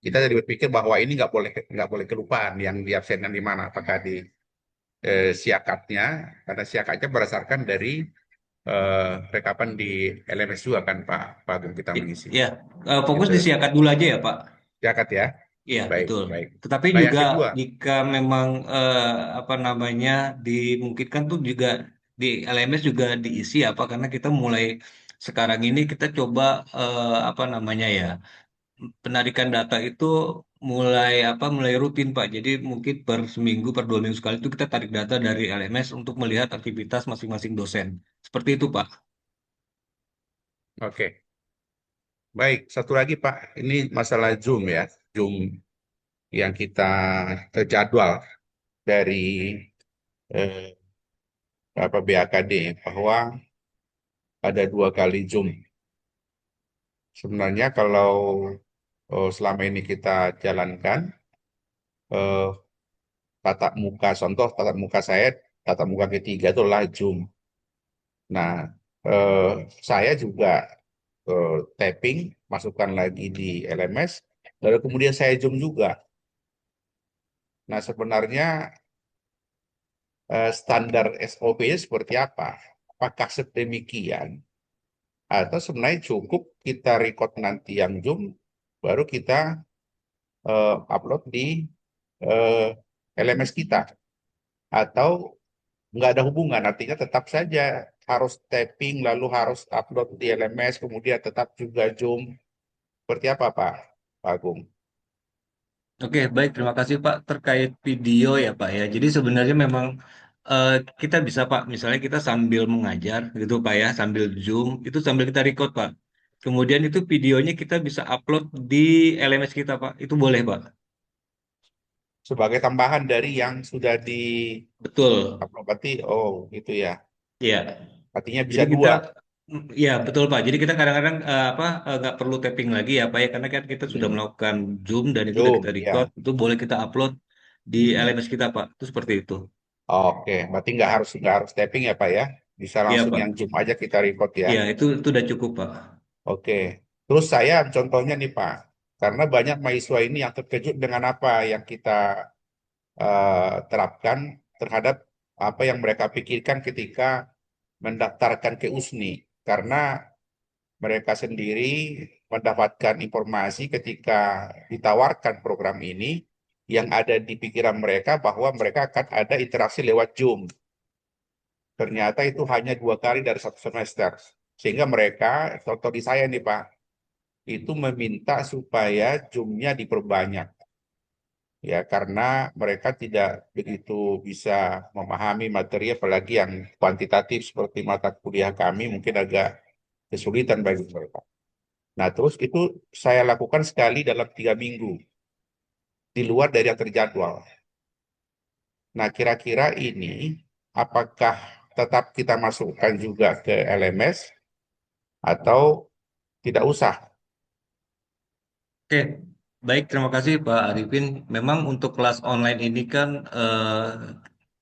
kita jadi berpikir bahwa ini nggak boleh kelupaan yang diabsenkan di mana, apakah di siakatnya, karena siakatnya berdasarkan dari rekapan di LMS juga kan Pak Agung kita mengisi. Ya, fokus Gitu. di Siakat dulu aja ya Pak. Siakat ya. Iya, Baik, betul. baik. Tetapi Nah, yang juga kedua, jika memang apa namanya dimungkinkan tuh juga di LMS juga diisi apa karena kita mulai sekarang ini kita coba apa namanya ya, penarikan data itu mulai rutin Pak. Jadi mungkin per seminggu, per 2 minggu sekali itu kita tarik data dari LMS untuk melihat aktivitas masing-masing dosen. Seperti itu Pak. Oke, baik. Satu lagi Pak, ini masalah Zoom ya. Zoom yang kita jadwal dari eh, BAKD bahwa ada 2 kali Zoom. Sebenarnya kalau selama ini kita jalankan eh, tatap muka, contoh tatap muka saya, tatap muka ketiga itu adalah Zoom. Nah, eh, saya juga tapping, masukkan lagi di LMS, lalu kemudian saya Zoom juga. Nah, sebenarnya standar SOP-nya seperti apa? Apakah sedemikian? Atau sebenarnya cukup kita record nanti yang Zoom, baru kita upload di eh, LMS kita? Atau nggak ada hubungan, artinya tetap saja harus tapping, lalu harus upload di LMS, kemudian tetap juga Zoom. Seperti apa, Pak Agung? Oke, baik. Terima kasih Pak. Terkait video ya Pak ya. Jadi sebenarnya memang eh, kita bisa Pak, misalnya kita sambil mengajar gitu Pak ya, sambil Zoom, itu sambil kita record Pak. Kemudian itu videonya kita bisa upload di LMS kita Pak. Itu boleh Pak. Sebagai tambahan dari yang sudah di-upload, Betul. berarti, oh gitu ya. Iya. Artinya Jadi bisa kita, dua, ya betul Pak. Jadi kita kadang-kadang nggak perlu tapping lagi ya Pak ya, karena kan kita sudah hmm, melakukan Zoom dan itu sudah kita Zoom, record, ya. itu boleh kita upload di LMS kita Pak. Itu seperti itu. Oke, berarti nggak harus tapping ya, Pak ya. Bisa Iya langsung yang Pak. Zoom aja kita record ya. Iya itu udah cukup Pak. Oke. Terus saya contohnya nih, Pak. Karena banyak mahasiswa ini yang terkejut dengan apa yang kita terapkan terhadap apa yang mereka pikirkan ketika mendaftarkan ke USNI. Karena mereka sendiri mendapatkan informasi ketika ditawarkan program ini, yang ada di pikiran mereka bahwa mereka akan ada interaksi lewat Zoom. Ternyata itu hanya 2 kali dari 1 semester. Sehingga mereka, contoh di saya nih Pak, itu meminta supaya Zoom-nya diperbanyak. Ya, karena mereka tidak begitu bisa memahami materi, apalagi yang kuantitatif seperti mata kuliah kami mungkin agak kesulitan bagi mereka. Nah, terus itu saya lakukan sekali dalam 3 minggu, di luar dari yang terjadwal. Nah, kira-kira ini apakah tetap kita masukkan juga ke LMS atau tidak usah? Oke, baik terima kasih Pak Arifin. Memang untuk kelas online ini kan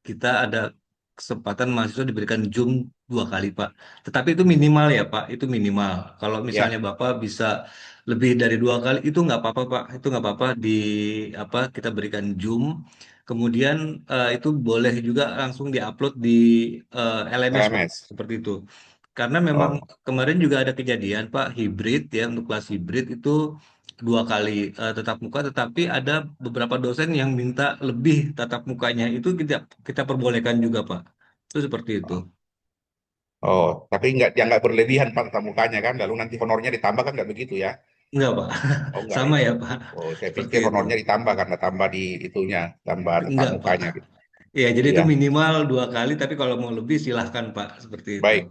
kita ada kesempatan mahasiswa diberikan Zoom 2 kali Pak. Tetapi itu minimal ya Pak, itu minimal. Kalau misalnya Ya, Bapak bisa lebih dari 2 kali itu nggak apa-apa Pak, itu nggak apa-apa di apa kita berikan Zoom. Kemudian itu boleh juga langsung diupload di LMS Pak, LMS. seperti itu. Karena memang Oh, kemarin juga ada kejadian Pak hibrid ya untuk kelas hibrid itu 2 kali tatap muka, tetapi ada beberapa dosen yang minta lebih tatap mukanya itu kita kita perbolehkan juga Pak. Itu seperti itu. oh, tapi nggak berlebihan Pak tatap mukanya kan, lalu nanti honornya ditambah kan nggak begitu ya? Enggak Pak, Oh enggak sama ya. ya Pak. Oh, saya Seperti pikir itu. honornya ditambah karena tambah di itunya, tambah tatap Enggak Pak. mukanya gitu. Ya jadi itu Iya, minimal 2 kali, tapi kalau mau lebih silahkan Pak. Seperti itu. baik.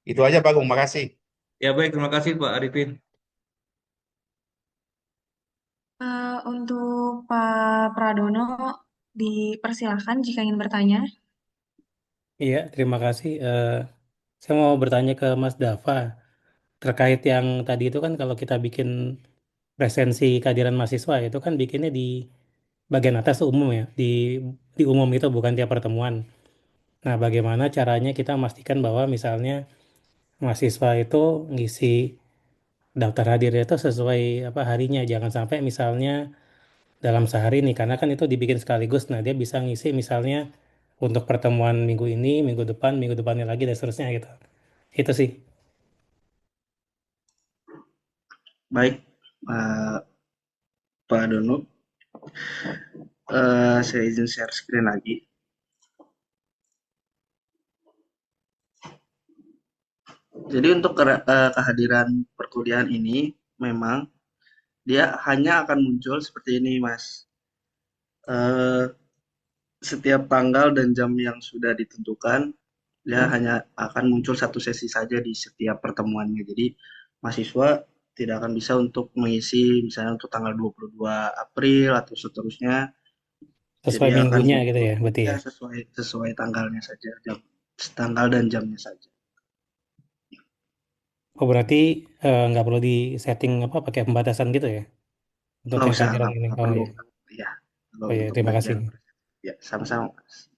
Itu aja Pak Gung, makasih. Ya baik, terima kasih Pak Arifin. Untuk Pak Pradono, dipersilahkan jika ingin bertanya. Iya, terima kasih. Saya mau bertanya ke Mas Dava terkait yang tadi itu kan kalau kita bikin presensi kehadiran mahasiswa itu kan bikinnya di bagian atas tuh umum ya, di umum itu bukan tiap pertemuan. Nah, bagaimana caranya kita memastikan bahwa misalnya mahasiswa itu ngisi daftar hadirnya itu sesuai apa harinya, jangan sampai misalnya dalam sehari nih karena kan itu dibikin sekaligus. Nah, dia bisa ngisi misalnya untuk pertemuan minggu ini, minggu depannya lagi dan seterusnya gitu. Itu sih. Baik, eh, Pak Dono, saya izin share screen lagi. Jadi untuk kehadiran perkuliahan ini memang dia hanya akan muncul seperti ini, Mas. Eh, Setiap tanggal dan jam yang sudah ditentukan, dia hanya akan muncul satu sesi saja di setiap pertemuannya. Jadi mahasiswa tidak akan bisa untuk mengisi misalnya untuk tanggal 22 April atau seterusnya. Jadi Sesuai akan minggunya gitu muncul ya, berarti ya ya. sesuai tanggalnya saja, tanggal dan jamnya saja. Oh, berarti nggak perlu di setting apa pakai pembatasan gitu ya untuk yang kehadiran ini. Nggak Oh perlu. ya, Ya, kalau oh ya, untuk terima kasih. bagian ya sama-sama, Mas.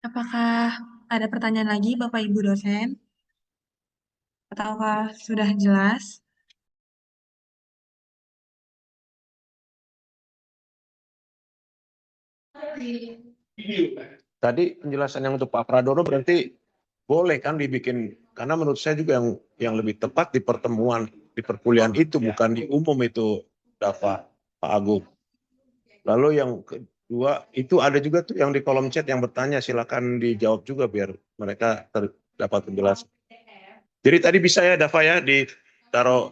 Apakah ada pertanyaan lagi, Bapak Ibu dosen? Ataukah sudah jelas? Tadi penjelasan yang untuk Pak Pradono berarti boleh kan dibikin, karena menurut saya juga yang lebih tepat di pertemuan di perkuliahan itu, bukan di umum itu, Dava, Pak Agung. Lalu yang kedua itu ada juga tuh yang di kolom chat yang bertanya, silakan dijawab juga biar mereka dapat penjelasan. Jadi tadi bisa ya Dava ya ditaruh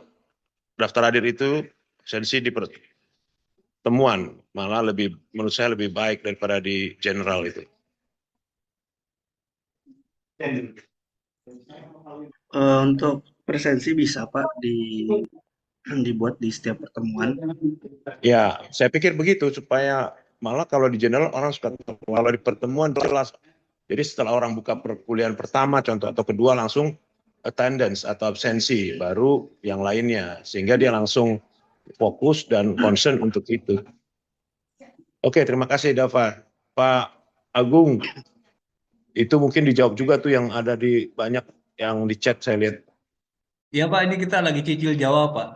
daftar hadir itu sensi di pertemuan, malah lebih menurut saya lebih baik daripada di general itu. Untuk presensi bisa Pak dibuat di setiap pertemuan. Ya, saya pikir begitu supaya malah kalau di general orang suka kalau di pertemuan jelas. Jadi setelah orang buka perkuliahan pertama contoh atau kedua langsung attendance atau absensi, baru yang lainnya sehingga dia langsung fokus dan concern untuk itu. Oke, terima kasih Dava. Pak Agung, itu mungkin dijawab juga tuh yang ada di banyak yang di chat saya lihat. Ya Pak, ini kita lagi cicil jawab Pak.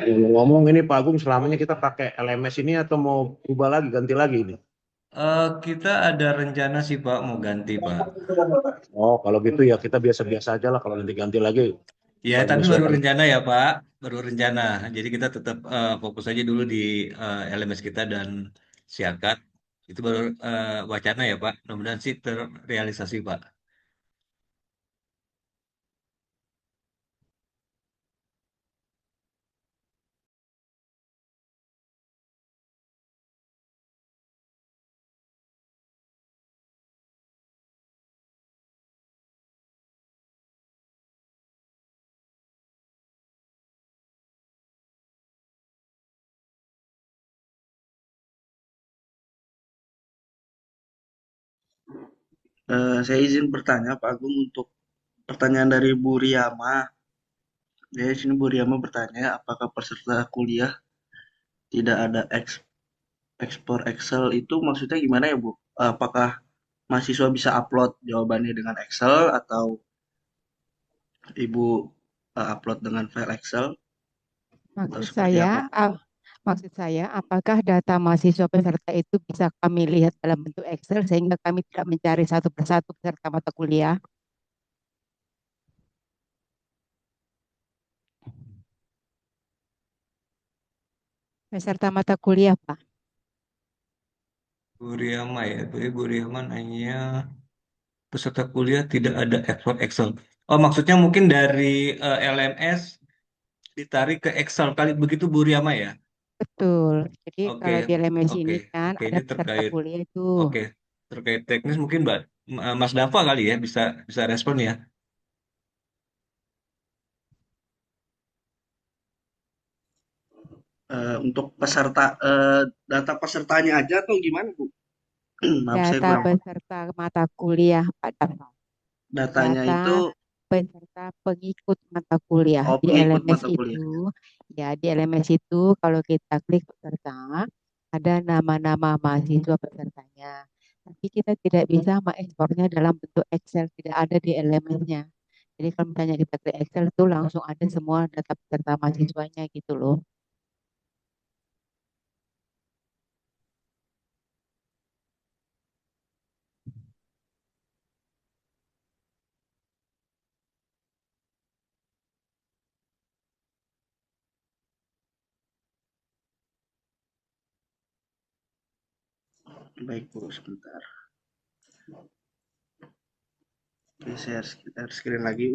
Ngomong ini Pak Agung, selamanya kita pakai LMS ini atau mau ubah lagi, ganti lagi ini? Kita ada rencana sih Pak mau ganti Pak. Oh, kalau gitu ya kita biasa-biasa aja lah, kalau nanti ganti lagi Ya, tapi baru menyesuaikan. rencana ya Pak, baru rencana. Jadi kita tetap fokus aja dulu di LMS kita dan Siakat. Itu baru wacana ya Pak. Mudah-mudahan sih terrealisasi Pak. Saya izin bertanya Pak Agung untuk pertanyaan dari Bu Riyama. Jadi sini Bu Riyama bertanya, apakah peserta kuliah tidak ada ekspor Excel itu maksudnya gimana ya Bu? Apakah mahasiswa bisa upload jawabannya dengan Excel atau Ibu upload dengan file Excel atau Maksud seperti saya, apa? apakah data mahasiswa peserta itu bisa kami lihat dalam bentuk Excel sehingga kami tidak mencari satu persatu peserta mata kuliah? Peserta mata kuliah, Pak. Bu Riyama ya, Bu Riyama nanya peserta kuliah tidak ada ekspor Excel. Oh, maksudnya mungkin dari LMS ditarik ke Excel kali begitu Bu Riyama ya? Betul. Jadi Oke, kalau di LMS oke, ini kan oke. ada Ini peserta terkait, kuliah itu. oke, terkait teknis mungkin Mbak Mas Dava kali ya bisa bisa respon ya. Untuk peserta data pesertanya aja atau gimana Bu? Maaf saya Data kurang. peserta mata kuliah, Pak Dava. Datanya Data itu peserta pengikut mata kuliah oh di pengikut LMS mata kuliah. itu. Ya, di LMS itu kalau kita klik peserta, ada nama-nama mahasiswa pesertanya. Tapi kita tidak bisa mengekspornya dalam bentuk Excel, tidak ada di LMS-nya. Jadi kalau misalnya kita ke Excel itu langsung ada semua data peserta mahasiswanya gitu loh. Baik Bu, sebentar. Oke, saya share screen lagi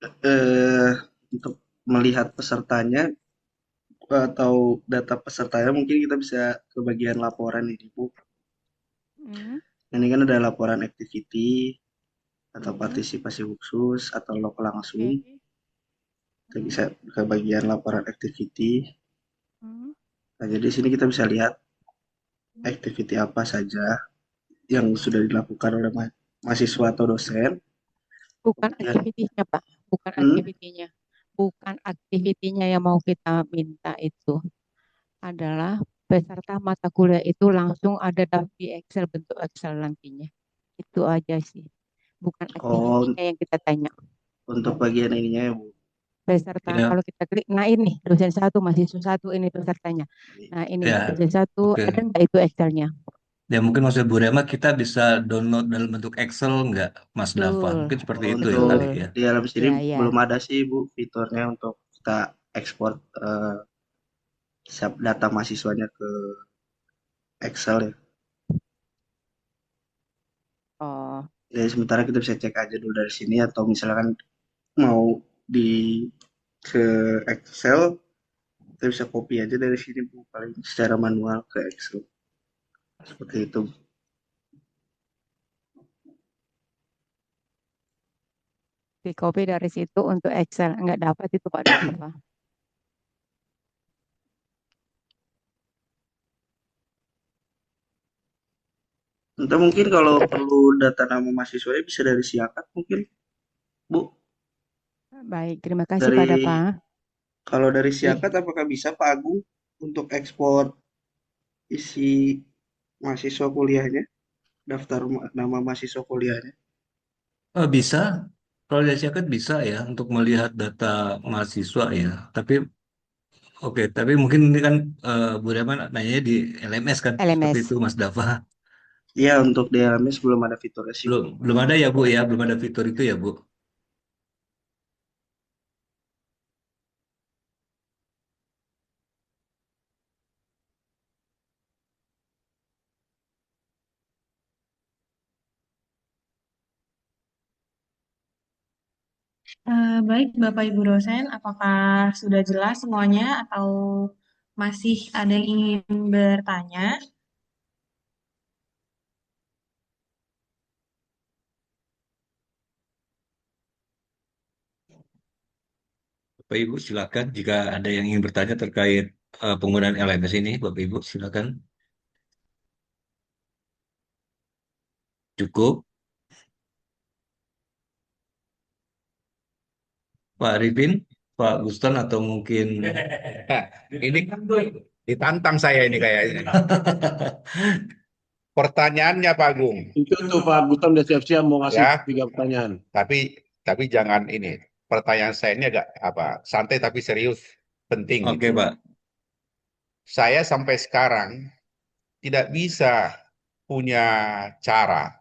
eh, untuk melihat pesertanya atau data pesertanya, mungkin kita bisa ke bagian laporan ini Bu. Hmm, Ini kan ada laporan activity atau hmm, partisipasi khusus atau log langsung. oke. Kita bisa ke bagian laporan activity. Hmm, Nah, jadi di sini kita bisa lihat hmm. activity apa saja yang sudah dilakukan oleh mahasiswa atau dosen. Bukan Dan aktivitinya, Pak. Bukan hmm, aktivitinya. Bukan aktivitinya yang mau kita minta itu. Adalah peserta mata kuliah itu langsung ada di Excel, bentuk Excel nantinya. Itu aja sih. Bukan oh, aktivitinya yang kita tanya. untuk bagian ininya ya Bu. Peserta, Ya, kalau kita klik, nah ini dosen satu, mahasiswa satu, ini pesertanya. Nah ini ya, dosen satu, oke. ada nggak itu Excelnya? Ya mungkin maksud Bu Rema kita bisa download dalam bentuk Excel nggak, Mas Dava? Betul, Mungkin seperti Oh, itu ya untuk kali betul. ya. di dalam sini Ya, ya. belum ada sih Bu fiturnya untuk kita ekspor data mahasiswanya ke Excel ya. Oh, Jadi sementara kita bisa cek aja dulu dari sini, atau misalkan mau di ke Excel, kita bisa copy aja dari sini Bu, paling secara manual ke Excel. Seperti itu. di copy dari situ untuk Excel. Nggak dapat itu Pak Dava. Entah, mungkin kalau perlu data nama mahasiswanya bisa dari Siakat mungkin Bu. Baik, terima kasih Pak Dari Dava. Kalau dari Ih, Siakat apakah bisa Pak Agung untuk ekspor isi mahasiswa kuliahnya, daftar nama mahasiswa kuliahnya? Bisa, kalau dari Syakat bisa ya untuk melihat data mahasiswa ya. Tapi oke, tapi mungkin ini kan Bu Rema nanya di LMS kan, seperti LMS. itu Mas Dava. Iya, untuk di LMS belum ada fiturnya sih Bu. Belum ada ya Bu ya, belum ada fitur itu ya Bu. Baik, Bapak Ibu dosen, apakah sudah jelas semuanya atau masih ada yang ingin bertanya? Bapak Ibu silakan jika ada yang ingin bertanya terkait penggunaan LMS ini, Bapak Ibu silakan. Cukup, Pak Arifin, Pak Guston atau mungkin Ini ditantang saya ini kayaknya. Pertanyaannya Pak Agung, Itu tuh Pak Gutam udah siap-siap mau ngasih ya, 3 pertanyaan. tapi jangan ini. Pertanyaan saya ini agak apa santai tapi serius, penting oke gitu. Pak. Saya sampai sekarang tidak bisa punya cara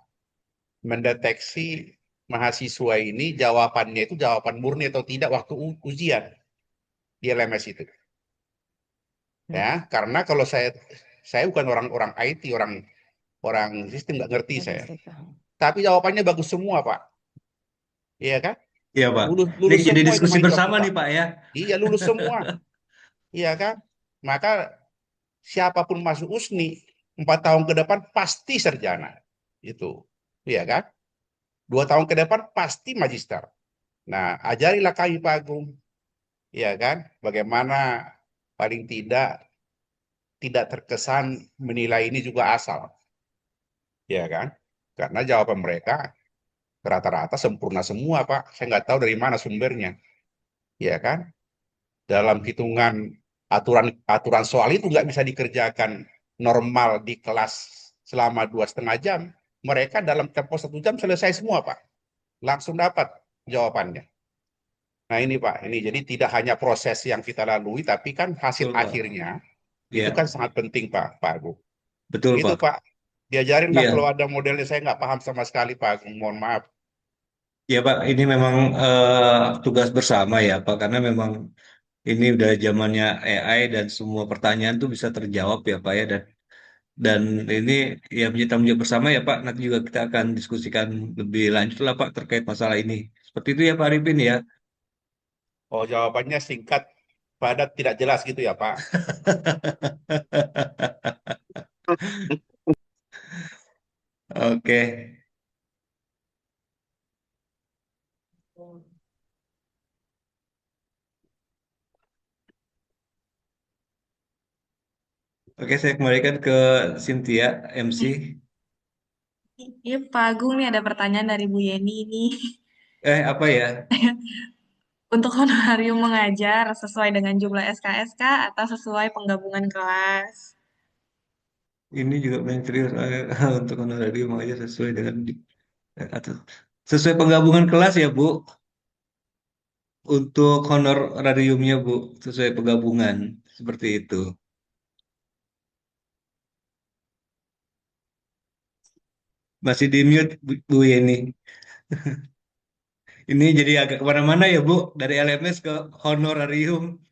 mendeteksi mahasiswa ini jawabannya itu jawaban murni atau tidak waktu ujian di LMS itu. Ya, karena kalau saya bukan orang IT, orang sistem nggak ngerti saya. Tapi jawabannya bagus semua, Pak. Iya kan? Iya Pak. Lulus Ini lulus jadi semua itu diskusi mahasiswa bersama kita. nih Pak ya. Iya, lulus semua. Iya kan? Maka siapapun masuk USNI 4 tahun ke depan pasti sarjana. Itu. Iya kan? 2 tahun ke depan pasti magister. Nah, ajarilah kami Pak Agung. Iya kan? Bagaimana paling tidak terkesan menilai ini juga asal. Iya kan? Karena jawaban mereka rata-rata sempurna semua, Pak. Saya nggak tahu dari mana sumbernya. Iya kan? Dalam hitungan aturan aturan soal itu nggak bisa dikerjakan normal di kelas selama 2,5 jam. mereka dalam tempo 1 jam selesai semua, Pak. Langsung dapat jawabannya. Nah ini Pak, ini jadi tidak hanya proses yang kita lalui, tapi kan hasil Betul, Pak. akhirnya Iya, itu kan sangat penting Pak Agung. betul, Itu Pak. Pak, diajarin lah Iya. kalau ada modelnya, saya nggak paham sama sekali Pak Agung, mohon maaf. Ya Pak, ini memang tugas bersama ya Pak, karena memang ini udah zamannya AI dan semua pertanyaan tuh bisa terjawab ya Pak ya, dan ini ya menjadi tanggung jawab bersama ya Pak. Nanti juga kita akan diskusikan lebih lanjut lah Pak terkait masalah ini. Seperti itu ya Pak Arifin ya. Oh jawabannya singkat, padat, tidak jelas gitu ya Pak. Oke. Oke, saya kembalikan ke Cynthia, MC. Iya, Pak Agung nih ada pertanyaan dari Bu Yeni nih. Apa ya? Untuk honorarium mengajar sesuai dengan jumlah SKSK atau sesuai penggabungan kelas? Ini juga main serius untuk honorarium aja sesuai dengan atau sesuai penggabungan kelas ya Bu. Untuk honorariumnya Bu, sesuai penggabungan seperti itu. Masih di mute Bu Yeni. Ini jadi agak kemana-mana ya Bu, dari LMS ke honorarium.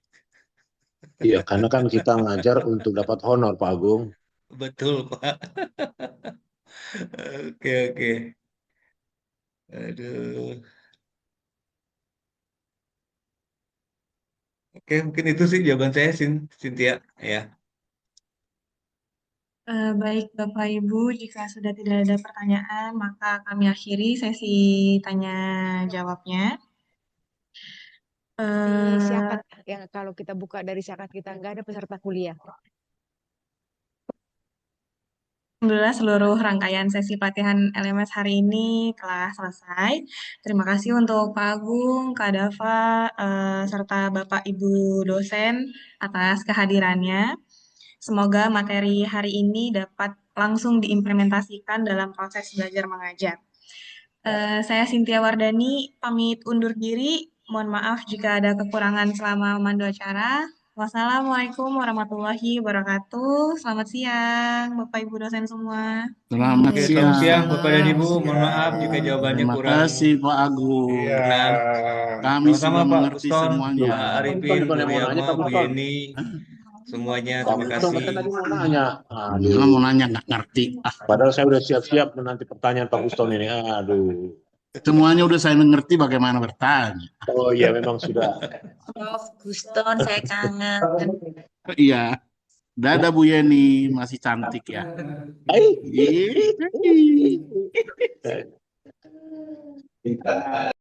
Iya, karena kan kita ngajar untuk dapat honor, Pak Agung. Betul Pak. Oke, oke. Aduh. Oke, mungkin itu sih jawaban saya, Cynthia. Ya. Baik Bapak Ibu, jika sudah tidak ada pertanyaan, maka kami akhiri sesi tanya jawabnya. Di Syakat yang kalau kita buka dari Syakat kita nggak ada peserta kuliah. Alhamdulillah seluruh rangkaian sesi pelatihan LMS hari ini telah selesai. Terima kasih untuk Pak Agung, Kak Dava, serta Bapak Ibu dosen atas kehadirannya. Semoga materi hari ini dapat langsung diimplementasikan dalam proses belajar mengajar. Saya Cynthia Wardani, pamit undur diri. Mohon maaf jika ada kekurangan selama memandu acara. Wassalamualaikum warahmatullahi wabarakatuh. Selamat siang, Bapak Ibu dosen semua. Selamat Oke, selamat siang Bapak dan siang. Ibu. Mohon maaf jika jawabannya Terima kurang kasih Pak Agung. Iya. berkenan. Kami Sama-sama sudah Pak mengerti Guston, semuanya. Pak Pak Arifin, Guston Bu bukan yang mau nanya, Riyama, Pak Bu Guston. Yeni, semuanya Pak terima Guston kasih. katanya tadi mau nanya. Kalau mau nanya nggak ngerti. Padahal saya udah siap-siap menanti pertanyaan Pak Guston ini. Aduh. Semuanya udah saya mengerti bagaimana bertanya. Oh iya, memang sudah. Prof. Guston, saya kangen. Iya. Dadah Bu Yeni, masih cantik ya. Hai. Ih. Iya.